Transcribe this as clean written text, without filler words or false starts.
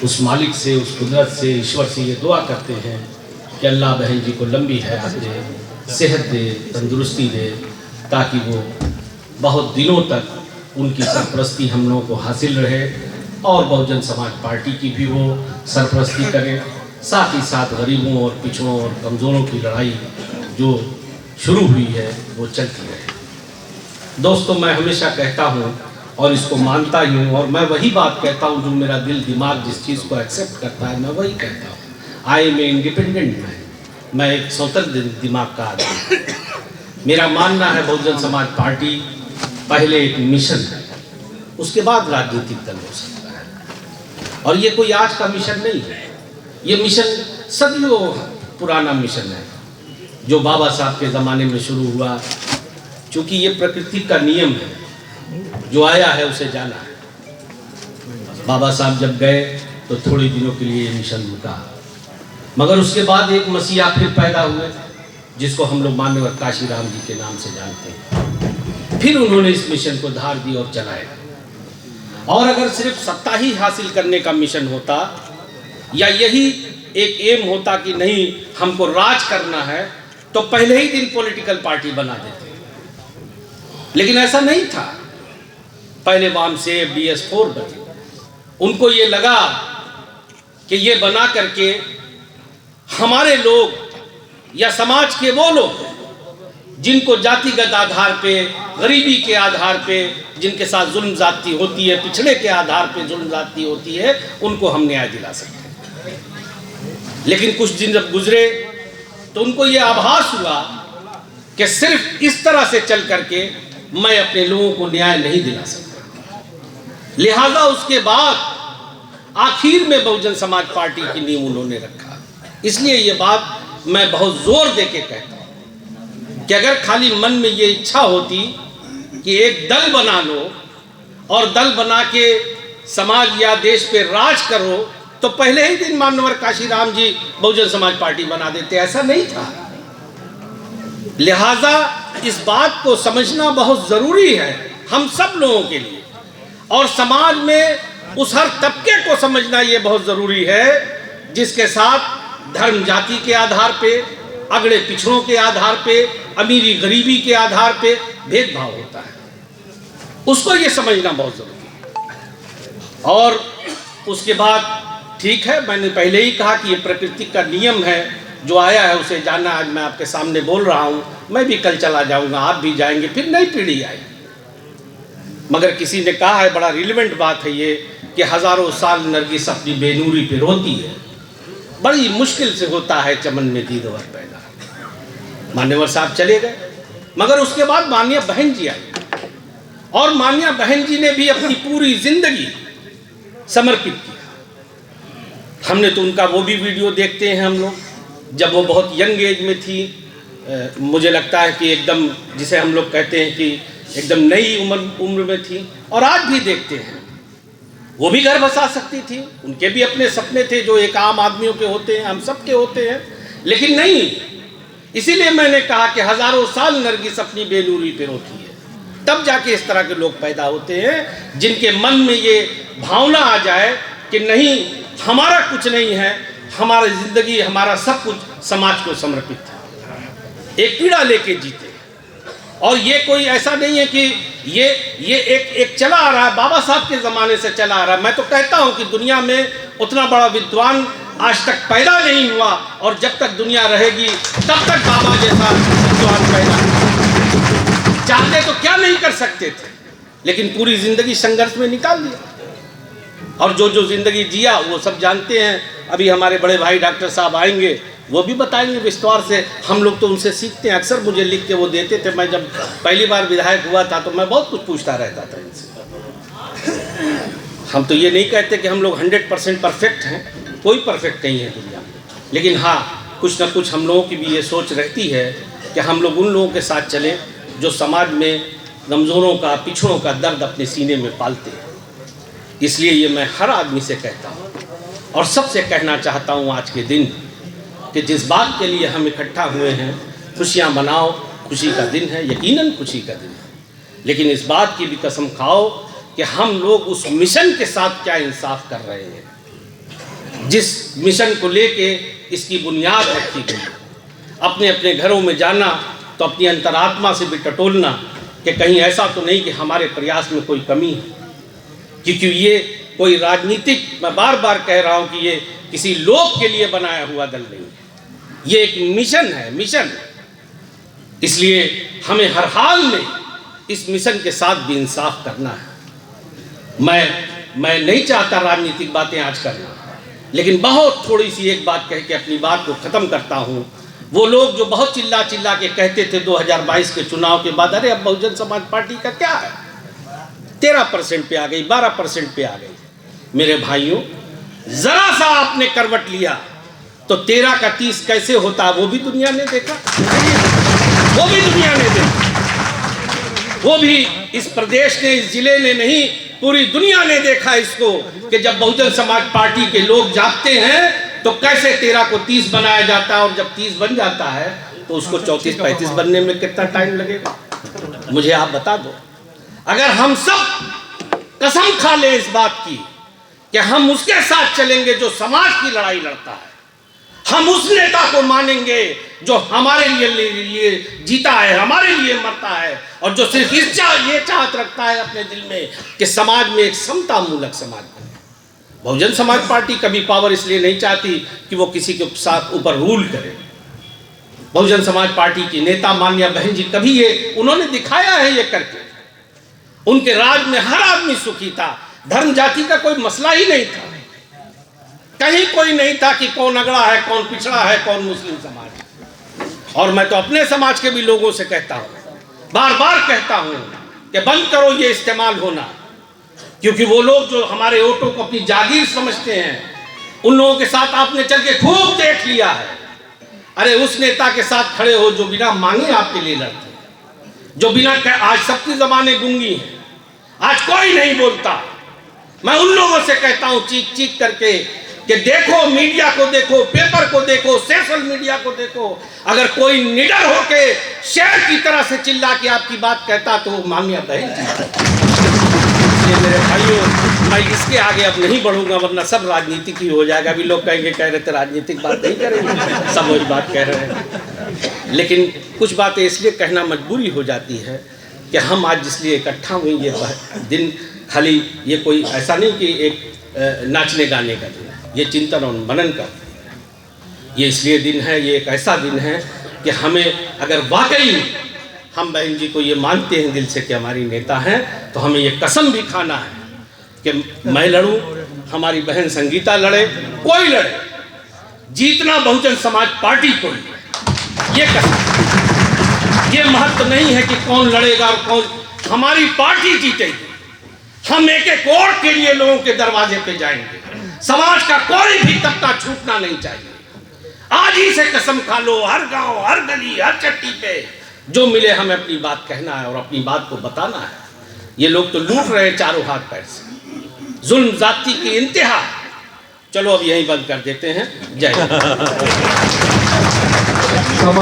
उस मालिक से, उस कुदरत से, ईश्वर से ये दुआ करते हैं कि अल्लाह बहन जी को लंबी हयात दे, सेहत दे, तंदुरुस्ती दे, ताकि वो बहुत दिनों तक उनकी सरपरस्ती हम लोगों को हासिल रहे और बहुजन समाज पार्टी की भी वो सरपरस्ती करें। साथ ही साथ गरीबों और पिछड़ों और कमज़ोरों की लड़ाई जो शुरू हुई है वो चलती रहे। दोस्तों, मैं हमेशा कहता हूँ और इसको मानता ही हूँ, और मैं वही बात कहता हूँ जो मेरा दिल दिमाग जिस चीज़ को एक्सेप्ट करता है मैं वही कहता हूँ। I am a independent man, मैं एक स्वतंत्र दिमाग का आदमी। मेरा मानना है बहुजन समाज पार्टी पहले एक मिशन है, उसके बाद राजनीतिक दल हो सकता है। और ये कोई आज का मिशन नहीं है, ये मिशन सदियों पुराना मिशन है जो बाबा साहब के ज़माने में शुरू हुआ। चूँकि ये प्रकृति का नियम है, जो आया है उसे जाना है। बाबा साहब जब गए तो थोड़े दिनों के लिए ये मिशन रुका, मगर उसके बाद एक मसीहा फिर पैदा हुए जिसको हम लोग मान्यवर काशीराम जी के नाम से जानते हैं। फिर उन्होंने इस मिशन को धार दी और चलाया। और अगर सिर्फ सत्ता ही हासिल करने का मिशन होता या यही एक एम होता कि नहीं हमको राज करना है, तो पहले ही दिन पॉलिटिकल पार्टी बना देते। लेकिन ऐसा नहीं था। पहले वामसेब BS4 बने। उनको ये लगा कि ये बना करके हमारे लोग या समाज के वो लोग जिनको जातिगत आधार पे, गरीबी के आधार पे, जिनके साथ जुल्म ज़्यादती होती है, पिछड़े के आधार पे जुल्म ज़्यादती होती है, उनको हम न्याय दिला सकते हैं। लेकिन कुछ दिन जब गुजरे तो उनको ये आभास हुआ कि सिर्फ इस तरह से चल करके मैं अपने लोगों को न्याय नहीं दिला सकता। लिहाजा उसके बाद आखिर में बहुजन समाज पार्टी की नींव उन्होंने रखा। इसलिए ये बात मैं बहुत जोर दे के कहता हूँ कि अगर खाली मन में ये इच्छा होती कि एक दल बना लो और दल बना के समाज या देश पे राज करो, तो पहले ही दिन मान्यवर काशीराम जी बहुजन समाज पार्टी बना देते। ऐसा नहीं था। लिहाजा इस बात को समझना बहुत ज़रूरी है हम सब लोगों के लिए, और समाज में उस हर तबके को समझना ये बहुत ज़रूरी है जिसके साथ धर्म जाति के आधार पे, अगड़े पिछड़ों के आधार पे, अमीरी गरीबी के आधार पे भेदभाव होता है। उसको ये समझना बहुत ज़रूरी है। और उसके बाद ठीक है, मैंने पहले ही कहा कि ये प्रकृति का नियम है, जो आया है उसे जानना। आज मैं आपके सामने बोल रहा हूँ, मैं भी कल चला जाऊँगा, आप भी जाएंगे, फिर नई पीढ़ी आएगी। मगर किसी ने कहा है, बड़ा रिलेवेंट बात है ये, कि हज़ारों साल नरगिस अपनी बेनूरी पे रोती है, बड़ी मुश्किल से होता है चमन में दीदवर पैदा। मान्यवर साहब चले गए, मगर उसके बाद मान्या बहन जी आई, और मान्या बहन जी ने भी अपनी पूरी जिंदगी समर्पित किया। हमने तो उनका वो भी वीडियो देखते हैं हम लोग, जब वो बहुत यंग एज में थी। मुझे लगता है कि एकदम, जिसे हम लोग कहते हैं कि एकदम नई उम्र में थी। और आज भी देखते हैं, वो भी घर बसा सकती थी, उनके भी अपने सपने थे जो एक आम आदमियों के होते हैं, हम सब के होते हैं, लेकिन नहीं। इसीलिए मैंने कहा कि हज़ारों साल नरगिस अपनी बेनूरी पे रोती है, तब जाके इस तरह के लोग पैदा होते हैं जिनके मन में ये भावना आ जाए कि नहीं, हमारा कुछ नहीं है, हमारी ज़िंदगी, हमारा सब कुछ समाज को समर्पित है। एक पीड़ा लेके जीते। और ये कोई ऐसा नहीं है कि ये एक चला आ रहा है, बाबा साहब के ज़माने से चला आ रहा है। मैं तो कहता हूँ कि दुनिया में उतना बड़ा विद्वान आज तक पैदा नहीं हुआ, और जब तक दुनिया रहेगी तब तक बाबा जैसा विद्वान पैदा नहीं। चाहते तो क्या नहीं कर सकते थे, लेकिन पूरी ज़िंदगी संघर्ष में निकाल दिया। और जो जो ज़िंदगी जिया वो सब जानते हैं। अभी हमारे बड़े भाई डॉक्टर साहब आएंगे, वो भी बताएंगे विस्तार से। हम लोग तो उनसे सीखते हैं। अक्सर मुझे लिख के वो देते थे। मैं जब पहली बार विधायक हुआ था तो मैं बहुत कुछ पूछता रहता था इनसे। हम तो ये नहीं कहते कि हम लोग 100% परफेक्ट हैं, कोई परफेक्ट नहीं है दुनिया में, लेकिन हाँ, कुछ ना कुछ हम लोगों की भी ये सोच रहती है कि हम लोग उन लोगों के साथ चलें जो समाज में कमज़ोरों का, पिछड़ों का दर्द अपने सीने में पालते हैं। इसलिए ये मैं हर आदमी से कहता हूँ और सबसे कहना चाहता हूँ आज के दिन कि जिस बात के लिए हम इकट्ठा हुए हैं, खुशियाँ मनाओ। खुशी का दिन है, यकीनन खुशी का दिन है, लेकिन इस बात की भी कसम खाओ कि हम लोग उस मिशन के साथ क्या इंसाफ कर रहे हैं। जिस मिशन को लेके इसकी बुनियाद रखी गई, अपने अपने घरों में जाना तो अपनी अंतरात्मा से भी टटोलना कि कहीं ऐसा तो नहीं कि हमारे प्रयास में कोई कमी है, क्योंकि ये कोई राजनीतिक, मैं बार बार कह रहा हूँ कि ये किसी लोग के लिए बनाया हुआ दल नहीं है, ये एक मिशन है, मिशन। इसलिए हमें हर हाल में इस मिशन के साथ भी इंसाफ करना है। मैं नहीं चाहता राजनीतिक बातें आज करना, लेकिन बहुत थोड़ी सी एक बात कह के अपनी बात को ख़त्म करता हूँ। वो लोग जो बहुत चिल्ला चिल्ला के कहते थे 2022 के चुनाव के बाद, अरे अब बहुजन समाज पार्टी का क्या है, 13% पे आ गई, 12% पे आ गई। मेरे भाइयों, जरा सा आपने करवट लिया तो 13 का 30 कैसे होता, वो भी दुनिया ने देखा, वो भी दुनिया ने देखा, वो भी इस प्रदेश ने, इस जिले ने नहीं, पूरी दुनिया ने देखा इसको कि जब बहुजन समाज पार्टी के लोग जागते हैं तो कैसे 13 को 30 बनाया जाता है, और जब 30 बन जाता है तो उसको 34-35 बनने में कितना टाइम लगेगा, मुझे आप बता दो। अगर हम सब कसम खा लें इस बात की कि हम उसके साथ चलेंगे जो समाज की लड़ाई लड़ता है, हम उस नेता को मानेंगे जो हमारे लिए जीता है, हमारे लिए मरता है, और जो सिर्फ ये चाहत रखता है अपने दिल में कि समाज में एक समता मूलक समाज बने। बहुजन समाज पार्टी कभी पावर इसलिए नहीं चाहती कि वो किसी के साथ ऊपर रूल करे। बहुजन समाज पार्टी की नेता मान्या बहन जी कभी ये उन्होंने दिखाया है ये करके, उनके राज में हर आदमी सुखी था, धर्म जाति का कोई मसला ही नहीं था, कहीं कोई नहीं था कि कौन अगड़ा है, कौन पिछड़ा है, कौन मुस्लिम समाज है। और मैं तो अपने समाज के भी लोगों से कहता हूँ, बार बार कहता हूँ कि बंद करो ये इस्तेमाल होना, क्योंकि वो लोग जो हमारे वोटों को अपनी जागीर समझते हैं, उन लोगों के साथ आपने चल के खूब देख लिया है। अरे उस नेता के साथ खड़े हो जो बिना मांगे आपके लिए लड़ते, जो बिना, आज सबकी ज़बानें गूंगी हैं, आज कोई नहीं बोलता। मैं उन लोगों से कहता हूँ चीख चीख करके कि देखो, मीडिया को देखो, पेपर को देखो, सोशल मीडिया को देखो, अगर कोई निडर होके शेर की तरह से चिल्ला के आपकी बात कहता तो वो मामिया बहन जी। मेरे भाइयों, मैं इसके आगे अब नहीं बढ़ूंगा, वरना सब राजनीतिक ही हो जाएगा। अभी लोग कहेंगे, कह रहे थे राजनीतिक बात नहीं करेंगे, सब वही बात कह रहे हैं। लेकिन कुछ बातें इसलिए कहना मजबूरी हो जाती है कि हम आज जिसलिए इकट्ठा हुए ये दिन, खाली ये कोई ऐसा नहीं कि एक नाचने गाने का दिन, ये चिंतन और मनन का, ये इसलिए दिन है, ये एक ऐसा दिन है कि हमें, अगर वाकई हम बहन जी को ये मानते हैं दिल से कि हमारी नेता हैं, तो हमें ये कसम भी खाना है कि मैं लड़ूं, हमारी बहन संगीता लड़े, कोई लड़े, जीतना बहुजन समाज पार्टी को ही, ये कसम। ये महत्व नहीं है कि कौन लड़ेगा और कौन, हमारी पार्टी जीतेगी। हम एक एक वोट के लिए लोगों के दरवाजे पे जाएंगे, समाज का कोई भी तबका छूटना नहीं चाहिए। आज ही से कसम खा लो, हर गांव, हर गली, हर चट्टी पे जो मिले हमें अपनी बात कहना है और अपनी बात को बताना है। ये लोग तो लूट रहे हैं चारों हाथ पैर से, जुल्म जाति की इंतहा। चलो अब यहीं बंद कर देते हैं। जय हिंद।